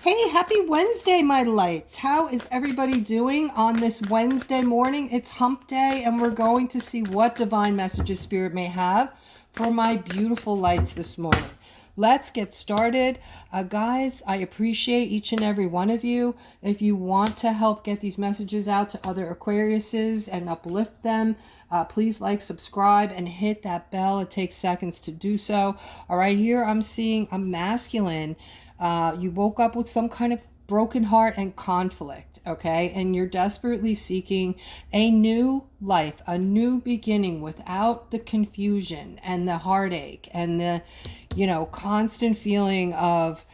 Hey, happy Wednesday, my lights. How is everybody doing on this Wednesday morning? It's hump day, and we're going to see what divine messages Spirit may have for my beautiful lights this morning. Let's get started. Guys, I appreciate each and every one of you. If you want to help get these messages out to other Aquariuses and uplift them, please like, subscribe, and hit that bell. It takes seconds to do so. All right, here I'm seeing a masculine. You woke up with some kind of broken heart and conflict, okay? And you're desperately seeking a new life, a new beginning without the confusion and the heartache and the, constant feeling of,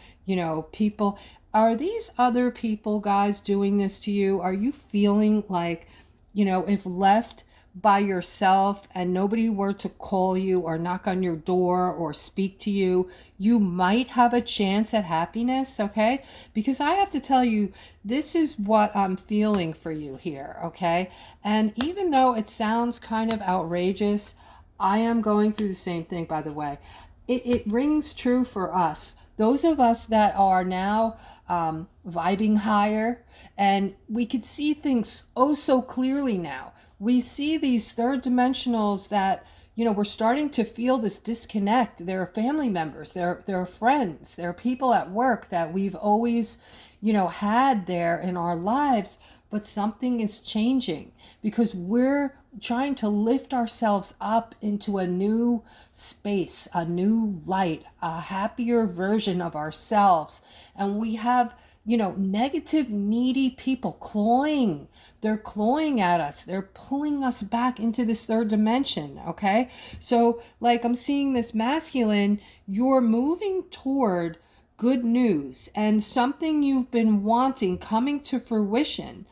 people. Are these other people, guys, doing this to you? Are you feeling like, if left by yourself and nobody were to call you or knock on your door or speak to you, you might have a chance at happiness, okay? Because I have to tell you, this is what I'm feeling for you here, okay? And even though it sounds kind of outrageous, I am going through the same thing, by the way. It rings true for us. Those of us that are now vibing higher, and we could see things oh so clearly now. We see these third dimensionals that, we're starting to feel this disconnect. There are family members, there are friends, there are people at work that we've always, had there in our lives, but something is changing because we're trying to lift ourselves up into a new space, a new light, a happier version of ourselves. And we have, negative, needy people clawing. They're clawing at us. They're pulling us back into this third dimension, okay? So, like, I'm seeing this masculine, you're moving toward good news and something you've been wanting coming to fruition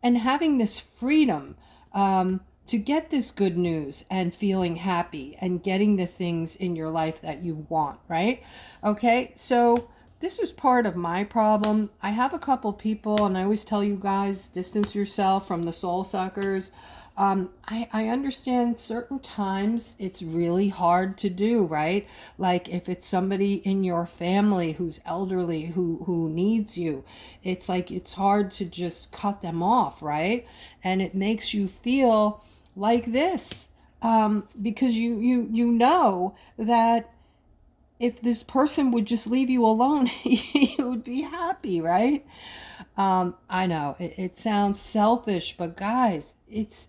and having this freedom to get this good news and feeling happy and getting the things in your life that you want, right? Okay, so this is part of my problem. I have a couple people, and I always tell you guys, distance yourself from the soul suckers. I understand certain times it's really hard to do, right? Like if it's somebody in your family who's elderly, who needs you, it's like it's hard to just cut them off, right? And it makes you feel like this because you know that if this person would just leave you alone, you would be happy, right? I know it sounds selfish, but guys, it's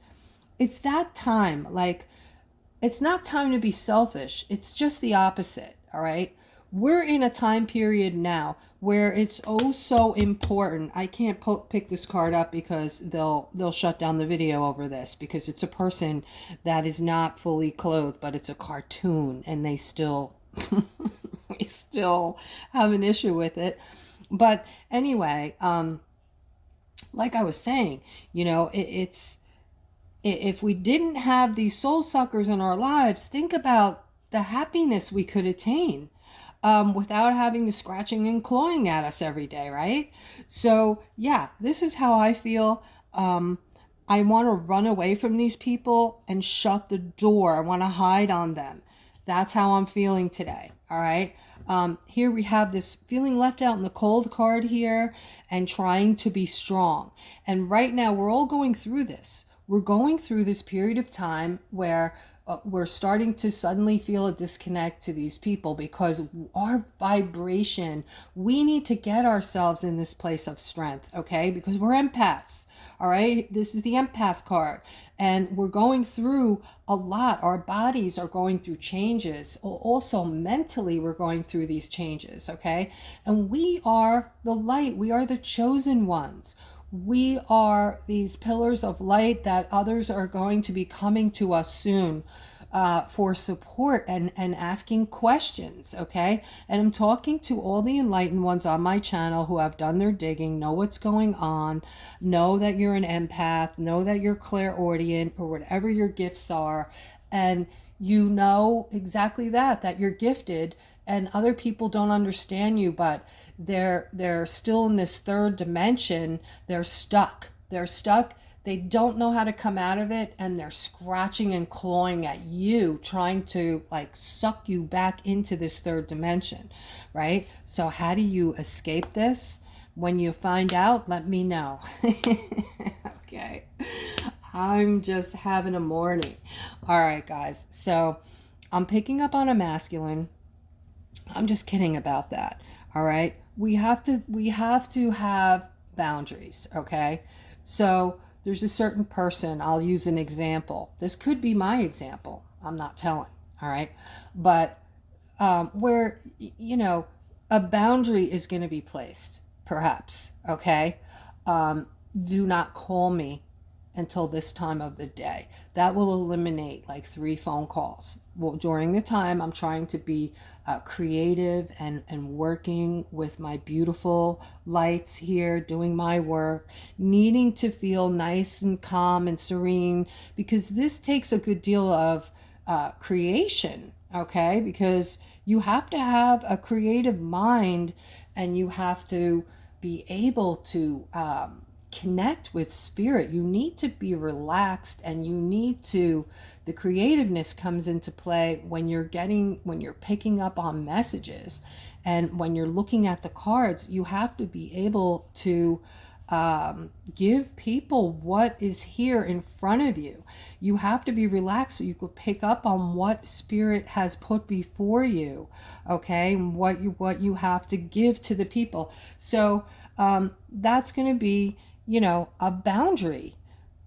that time. Like, it's not time to be selfish. It's just the opposite, all right? We're in a time period now where it's oh so important. I can't pick this card up because they'll shut down the video over this because it's a person that is not fully clothed, but it's a cartoon and they still we still have an issue with it. But anyway, like I was saying, it's if we didn't have these soul suckers in our lives, think about the happiness we could attain without having the scratching and clawing at us every day, right? So yeah, this is how I feel. I want to run away from these people and shut the door. I want to hide on them. That's how I'm feeling today. All right. Here we have this feeling left out in the cold card here and trying to be strong. And right now we're all going through this. We're going through this period of time where we're starting to suddenly feel a disconnect to these people because our vibration, we need to get ourselves in this place of strength, okay? Because we're empaths. All right, this is the empath card, and we're going through a lot. Our bodies are going through changes. Also, mentally, we're going through these changes, okay? And we are the light. We are the chosen ones. We are these pillars of light that others are going to be coming to us soon for support and asking questions, okay? And I'm talking to all the enlightened ones on my channel who have done their digging, know what's going on, know that you're an empath, know that you're clairaudient or whatever your gifts are, and you know exactly that you're gifted and other people don't understand you, but they're still in this third dimension. They're stuck. They don't know how to come out of it, and they're scratching and clawing at you, trying to like suck you back into this third dimension, right? So how do you escape this? When you find out, let me know. Okay. I'm just having a morning. All right, guys. So I'm picking up on a masculine. I'm just kidding about that. All right. We have to have boundaries, okay? So there's a certain person, I'll use an example. This could be my example. I'm not telling, all right? But where, a boundary is going to be placed, perhaps, okay? Do not call me until this time of the day. That will eliminate like 3 phone calls. Well, during the time I'm trying to be creative and working with my beautiful lights here, doing my work, needing to feel nice and calm and serene, because this takes a good deal of creation, okay? Because you have to have a creative mind, and you have to be able to connect with spirit. You need to be relaxed, and you need to, the creativeness comes into play when you're picking up on messages, and when you're looking at the cards. You have to be able to give people what is here in front of you. You have to be relaxed so you could pick up on what spirit has put before you, okay, and what you have to give to the people. So that's going to be, a boundary.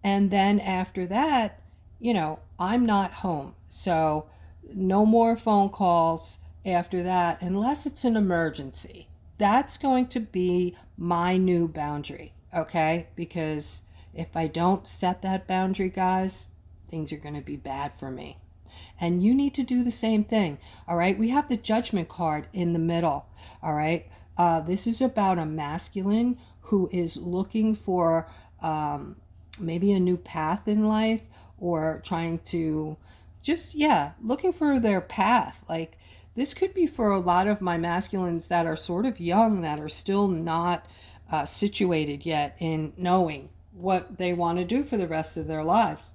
And then after that, I'm not home. So no more phone calls after that, unless it's an emergency. That's going to be my new boundary, okay? Because if I don't set that boundary, guys, things are going to be bad for me. And you need to do the same thing, all right? We have the Judgment card in the middle, all right? This is about a masculine who is looking for maybe a new path in life, or trying to looking for their path. Like, this could be for a lot of my masculines that are sort of young, that are still not situated yet in knowing what they want to do for the rest of their lives,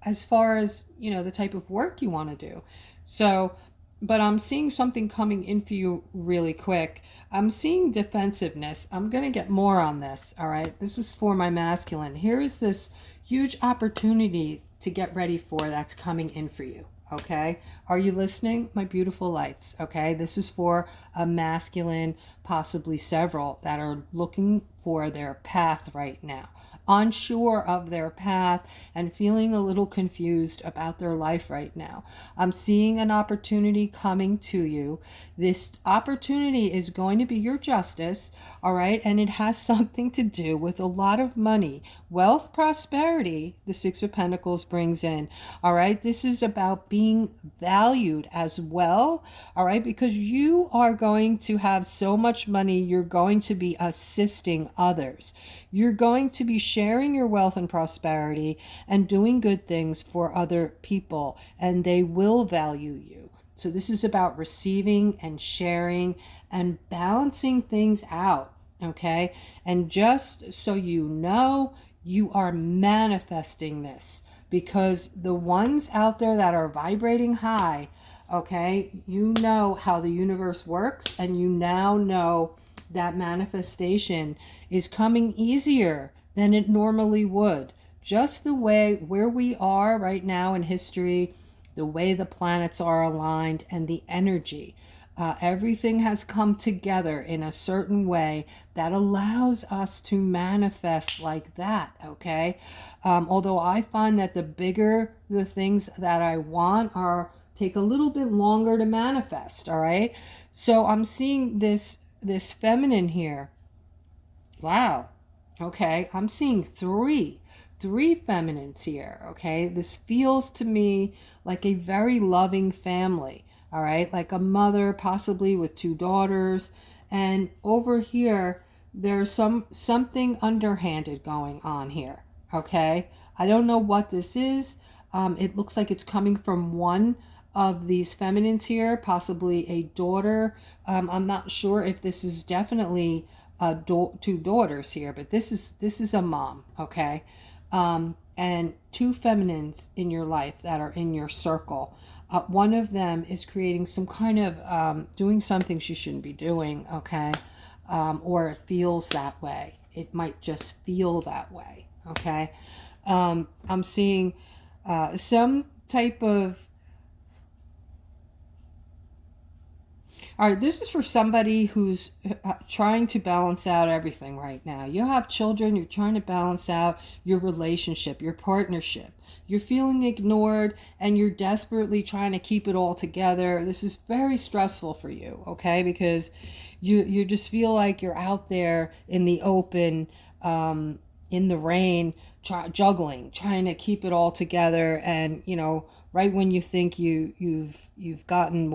as far as, the type of work you want to do. So, but I'm seeing something coming in for you really quick. I'm seeing defensiveness. I'm going to get more on this, all right? This is for my masculine. Here is this huge opportunity to get ready for that's coming in for you, okay? Are you listening, my beautiful lights, okay? This is for a masculine, possibly several, that are looking for their path right now, unsure of their path and feeling a little confused about their life right now. I'm seeing an opportunity coming to you. This opportunity is going to be your justice, all right? And it has something to do with a lot of money, wealth, prosperity, the Six of Pentacles brings in, all right? This is about being valued as well, all right? Because you are going to have so much money, you're going to be assisting others. You're going to be sharing your wealth and prosperity and doing good things for other people, and they will value you. So this is about receiving and sharing and balancing things out, okay? And just so you know, you are manifesting this, because the ones out there that are vibrating high, okay, you know how the universe works, and you now know that manifestation is coming easier than it normally would. Just the way where we are right now in history, the way the planets are aligned, and the energy. Everything has come together in a certain way that allows us to manifest like that, okay? Although I find that the bigger the things that I want take a little bit longer to manifest, all right? So I'm seeing this feminine here. Wow. Okay, I'm seeing three feminines here, okay? This feels to me like a very loving family, all right? Like a mother, possibly with 2 daughters. And over here, there's something underhanded going on here, okay? I don't know what this is. It looks like it's coming from one of these feminines here, possibly a daughter. I'm not sure if this is definitely 2 daughters here, but this is a mom, okay? and two feminines in your life that are in your circle. One of them is creating some kind of doing something she shouldn't be doing, okay? Or it feels that way. It might just feel that way, okay? I'm seeing some type of... All right, this is for somebody who's trying to balance out everything right now. You have children, you're trying to balance out your relationship, your partnership. You're feeling ignored and you're desperately trying to keep it all together. This is very stressful for you, okay? Because you just feel like you're out there in the open, in the rain, juggling, trying to keep it all together. And, you know, right when you think you've gotten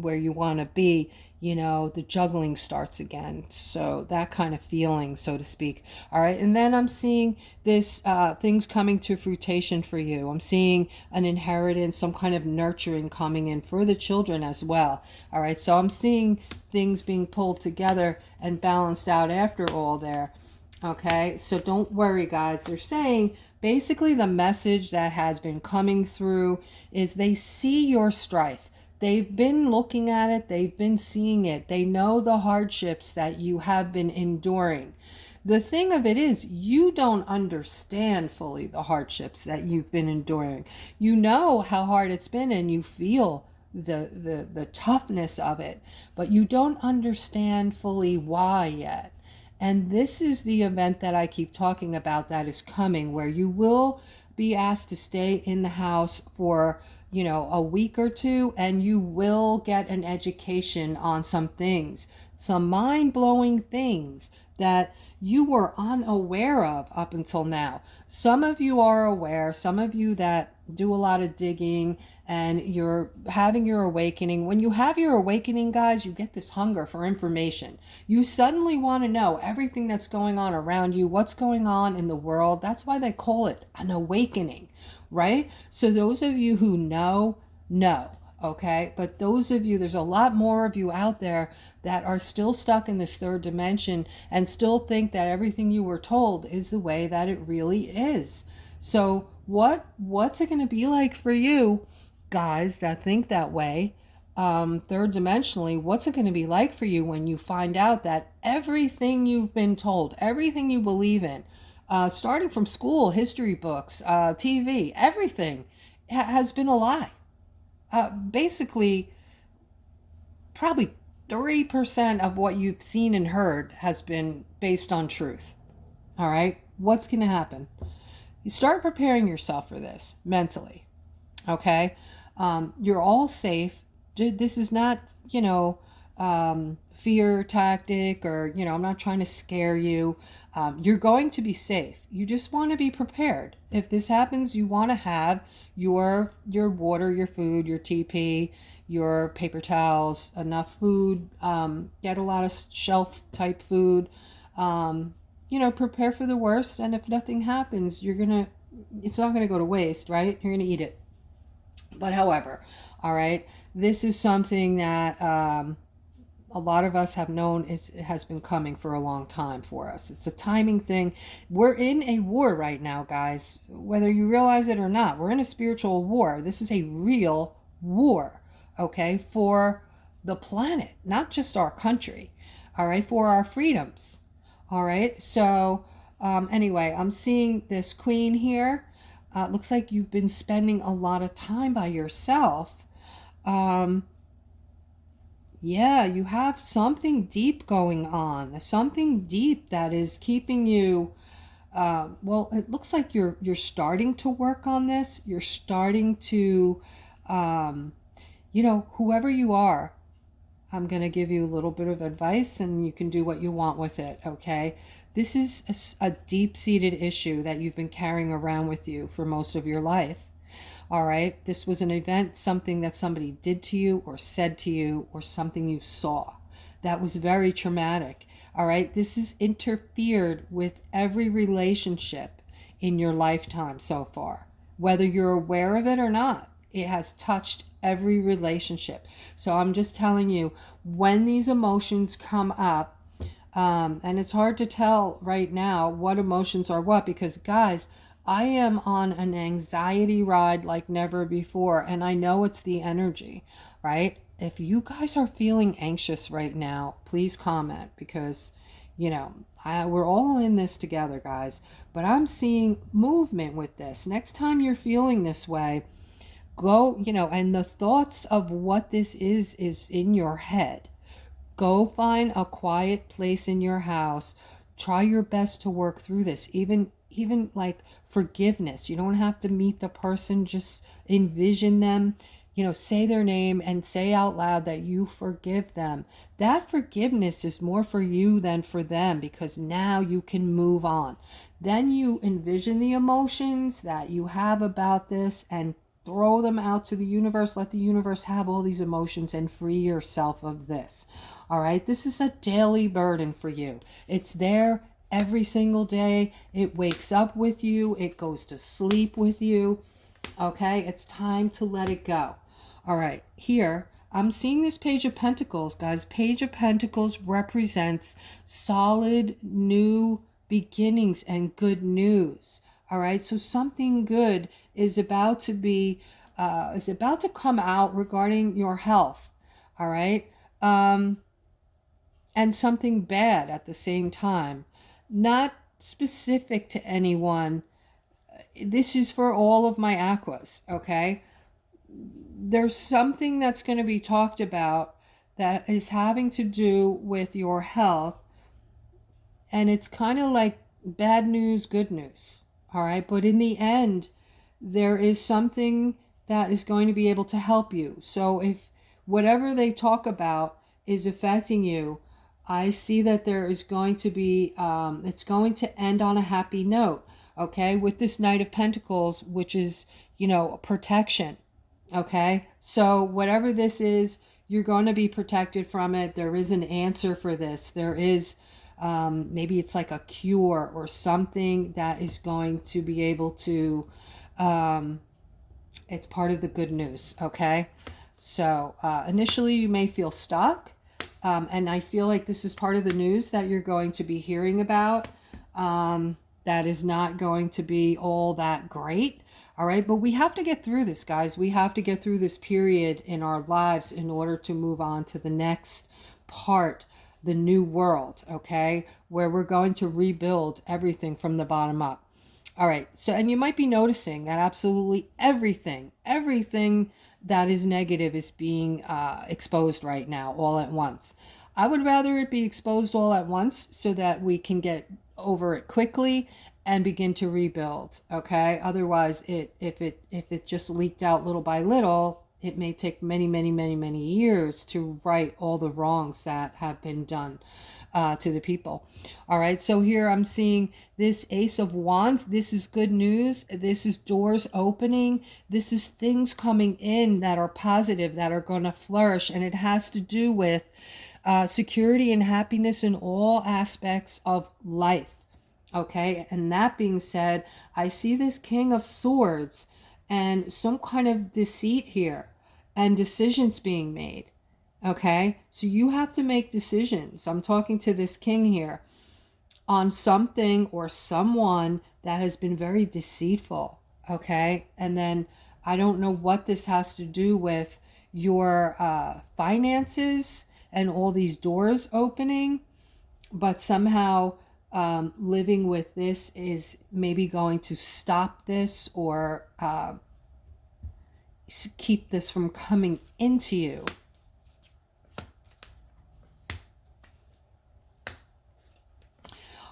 where you want to be, you know, the juggling starts again. So that kind of feeling, so to speak. All right. And then I'm seeing this things coming to fruition for you. I'm seeing an inheritance, some kind of nurturing coming in for the children as well. All right. So I'm seeing things being pulled together and balanced out after all there. Okay. So don't worry, guys. They're saying basically the message that has been coming through is they see your strife. They've been looking at it. They've been seeing it. They know the hardships that you have been enduring. The thing of it is, you don't understand fully the hardships that you've been enduring. You know how hard it's been and you feel the toughness of it, but you don't understand fully why yet. And this is the event that I keep talking about that is coming, where you will be asked to stay in the house for, you know, a week or two, and you will get an education on some things, some mind-blowing things that you were unaware of up until now. Some of you are aware, some of you that do a lot of digging and you're having your awakening. When you have your awakening, guys, you get this hunger for information. You suddenly want to know everything that's going on around you, what's going on in the world. That's why they call it an awakening, right? So those of you who know, okay? But those of you, there's a lot more of you out there that are still stuck in this third dimension and still think that everything you were told is the way that it really is. So what's it going to be like for you guys that think that way? Third dimensionally, what's it going to be like for you when you find out that everything you've been told, everything you believe in, starting from school, history books, TV, everything has been a lie? Basically, probably 3% of what you've seen and heard has been based on truth. All right? What's going to happen? You start preparing yourself for this mentally. Okay? You're all safe. This is not, you know, fear tactic, or, you know, I'm not trying to scare you. You're going to be safe. You just want to be prepared. If this happens, you want to have your water, your food, your TP, your paper towels, enough food, get a lot of shelf type food, you know, prepare for the worst. And if nothing happens, it's not going to go to waste, right? You're going to eat it. But however, all right, this is something that a lot of us have known has been coming for a long time for us. It's a timing thing. We're in a war right now, guys, whether you realize it or not. We're in a spiritual war. This is a real war, okay, for the planet, not just our country, all right, for our freedoms, all right. So anyway, I'm seeing this queen here. Looks like you've been spending a lot of time by yourself. Yeah, you have something deep going on, something deep that is keeping you, well, it looks like you're starting to work on this. You're starting to, you know, whoever you are, I'm going to give you a little bit of advice and you can do what you want with it, okay? This is a deep-seated issue that you've been carrying around with you for most of your life. All right, this was an event, something that somebody did to you or said to you or something you saw that was very traumatic. All right, this has interfered with every relationship in your lifetime so far. Whether you're aware of it or not, it has touched every relationship. So I'm just telling you, when these emotions come up, and it's hard to tell right now what emotions are what, because guys, I am on an anxiety ride like never before, and I know it's the energy, right? If you guys are feeling anxious right now, please comment, because, we're all in this together, guys. But I'm seeing movement with this. Next time you're feeling this way, go, and the thoughts of what this is in your head. Go find a quiet place in your house. Try your best to work through this. Even like forgiveness. You don't have to meet the person, just envision them. Say their name and say out loud that you forgive them. That forgiveness is more for you than for them, because now you can move on. Then you envision the emotions that you have about this and throw them out to the universe. Let the universe have all these emotions and free yourself of this. All right, this is a daily burden for you. It's there every single day. It wakes up with you, it goes to sleep with you. Okay, it's time to let it go. All right, here I'm seeing this Page of Pentacles, guys. Page of Pentacles represents solid new beginnings and good news. All right, so something good is about to come out regarding your health. All right, and something bad at the same time, not specific to anyone. This is for all of my aquas. Okay, there's something that's going to be talked about that is having to do with your health, and it's kind of like bad news, good news. All right, but in the end, there is something that is going to be able to help you. So if whatever they talk about is affecting you, I see that there is going to be, it's going to end on a happy note. Okay, with this Knight of Pentacles, which is, protection. Okay, so whatever this is, you're going to be protected from it. There is an answer for this. There is, maybe it's like a cure or something that is going to be able to, it's part of the good news. Okay, so initially you may feel stuck, and I feel like this is part of the news that you're going to be hearing about. That is not going to be all that great. All right, but we have to get through this, guys. We have to get through this period in our lives in order to move on to the next part, the new world, okay, where we're going to rebuild everything from the bottom up. All right, so, and you might be noticing that absolutely everything that is negative is being exposed right now, all at once. I would rather it be exposed all at once so that we can get over it quickly and begin to rebuild. Okay, otherwise if it just leaked out little by little, it may take many years to right all the wrongs that have been done to the people. All right, so here I'm seeing this Ace of Wands. This is good news. This is doors opening. This is things coming in that are positive, that are going to flourish, and it has to do with security and happiness in all aspects of life. Okay, and that being said, I see this King of Swords and some kind of deceit here and decisions being made. Okay, so you have to make decisions. I'm talking to this king here on something or someone that has been very deceitful. Okay, and then I don't know what this has to do with your finances and all these doors opening, but somehow living with this is maybe going to stop this or keep this from coming into you.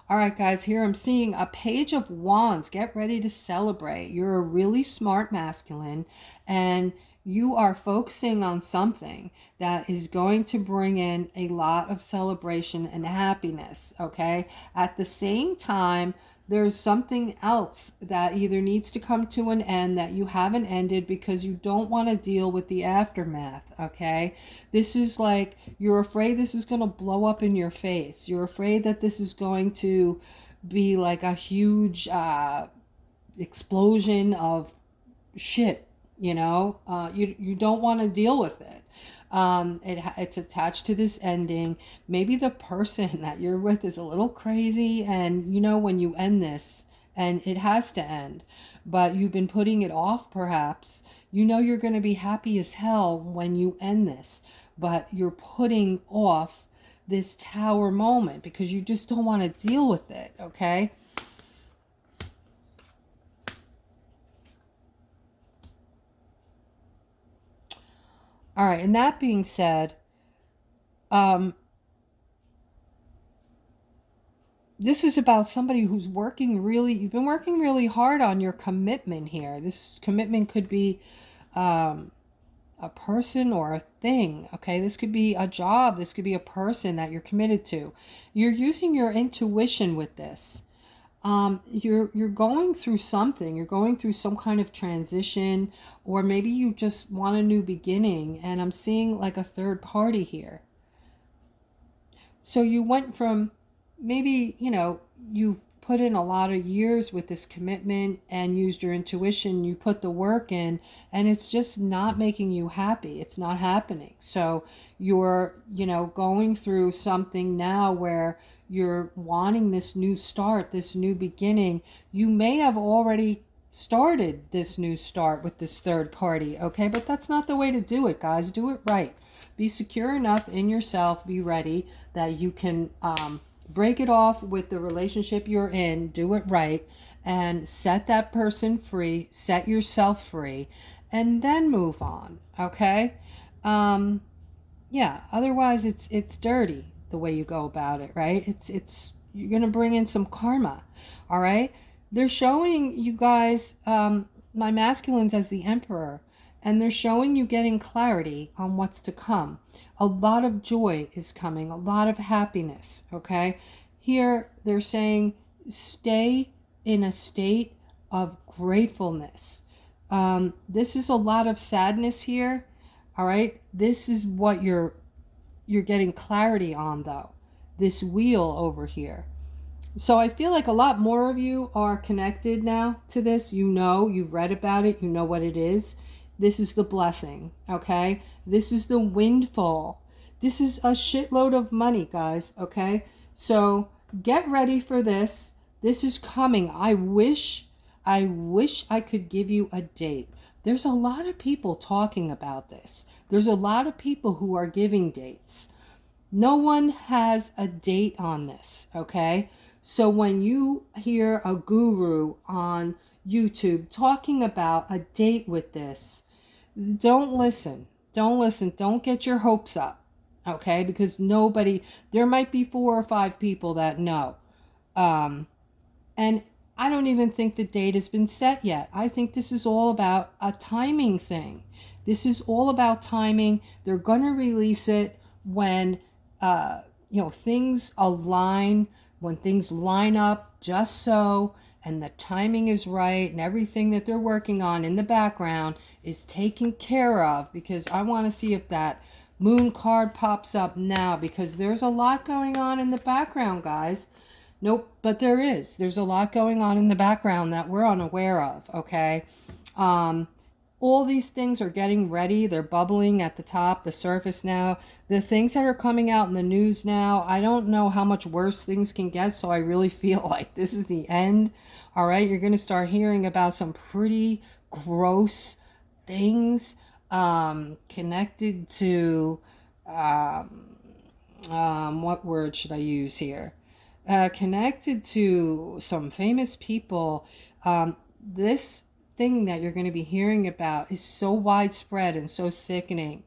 All right, guys, here I'm seeing a Page of Wands. Get ready to celebrate. You're a really smart masculine, and you are focusing on something that is going to bring in a lot of celebration and happiness, okay? At the same time, there's something else that either needs to come to an end that you haven't ended because you don't want to deal with the aftermath, okay? This is like, you're afraid this is going to blow up in your face. You're afraid that this is going to be like a huge explosion of shit, you know? You don't want to deal with it. It's attached to this ending. Maybe the person that you're with is a little crazy, and you know, when you end this, and it has to end. But you've been putting it off, perhaps. You know you're going to be happy as hell when you end this, but you're putting off this tower moment because you just don't want to deal with it, okay? All right, and that being said, this is about somebody who's working really, you've been working really hard on your commitment here. This commitment could be a person or a thing, okay? This could be a job. This could be a person that you're committed to. You're using your intuition with this. You're going through something. You're going through some kind of transition, or maybe you just want a new beginning, and I'm seeing like a third party here. So you went from maybe, you've put in a lot of years with this commitment and used your intuition, you put the work in, and it's just not making you happy. It's not happening. So you're, going through something now where you're wanting this new start, this new beginning. You may have already started this new start with this third party, okay? But that's not the way to do it, guys. Do it right. Be secure enough in yourself, be ready that you can break it off with the relationship you're in, do it right, and set that person free, set yourself free, and then move on, okay? Yeah, otherwise it's dirty the way you go about it, right? It's you're going to bring in some karma, all right? They're showing you guys my masculines as the emperor, and they're showing you getting clarity on what's to come. A lot of joy is coming, a lot of happiness, okay? Here they're saying stay in a state of gratefulness. This is a lot of sadness here, all right? This is what you're getting clarity on, though. This wheel over here. So I feel like a lot more of you are connected now to this. You've read about it, you know what it is. This is the blessing, okay? This is the windfall. This is a shitload of money, guys, okay? So get ready for this. This is coming. I wish I could give you a date. There's a lot of people talking about this. There's a lot of people who are giving dates. No one has a date on this, okay? So when you hear a guru on YouTube talking about a date with this, don't listen. Don't get your hopes up, okay? Because there might be 4 or 5 people that know. And I don't even think the date has been set yet. I think this is all about a timing thing. This is all about timing. They're going to release it when, things align, when things line up just so, and the timing is right, and everything that they're working on in the background is taken care of, because I want to see if that moon card pops up now, because there's a lot going on in the background, guys. Nope, but there's a lot going on in the background that we're unaware of, okay? All these things are getting ready. They're bubbling at the top, the surface now. The things that are coming out in the news now, I don't know how much worse things can get, so I really feel like this is the end. All right, you're going to start hearing about some pretty gross things connected to, what word should I use here? Connected to some famous people. This thing that you're going to be hearing about is so widespread and so sickening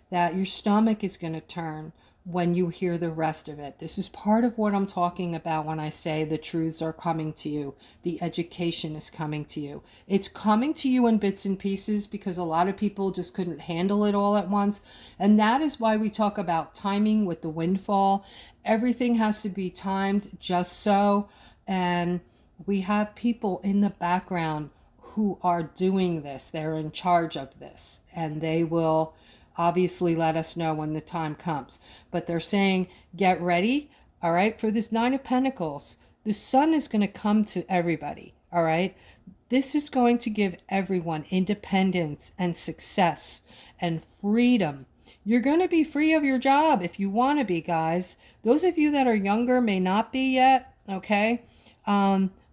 that your stomach is going to turn when you hear the rest of it. This is part of what I'm talking about when I say the truths are coming to you. The education is coming to you. It's coming to you in bits and pieces because a lot of people just couldn't handle it all at once. And that is why we talk about timing with the windfall. Everything has to be timed just so. And we have people in the background who are doing this. They're in charge of this, and they will obviously let us know when the time comes. But they're saying, get ready, all right, for this 9 of Pentacles. The sun is going to come to everybody, all right? This is going to give everyone independence and success and freedom. You're going to be free of your job if you want to be, guys. Those of you that are younger may not be yet, okay?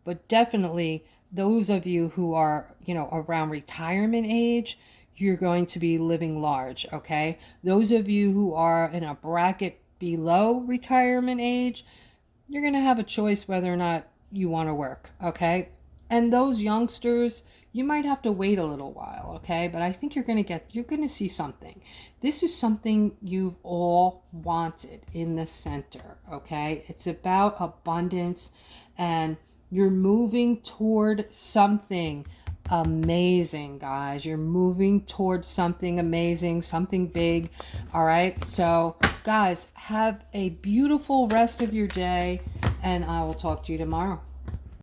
but definitely those of you who are, around retirement age, you're going to be living large, okay? Those of you who are in a bracket below retirement age, you're going to have a choice whether or not you want to work, okay? And those youngsters, you might have to wait a little while, okay? But I think you're going to see something. This is something you've all wanted in the center, okay? It's about abundance, and you're moving toward something amazing, guys. You're moving towards something amazing, something big. All right. So, guys, have a beautiful rest of your day, and I will talk to you tomorrow.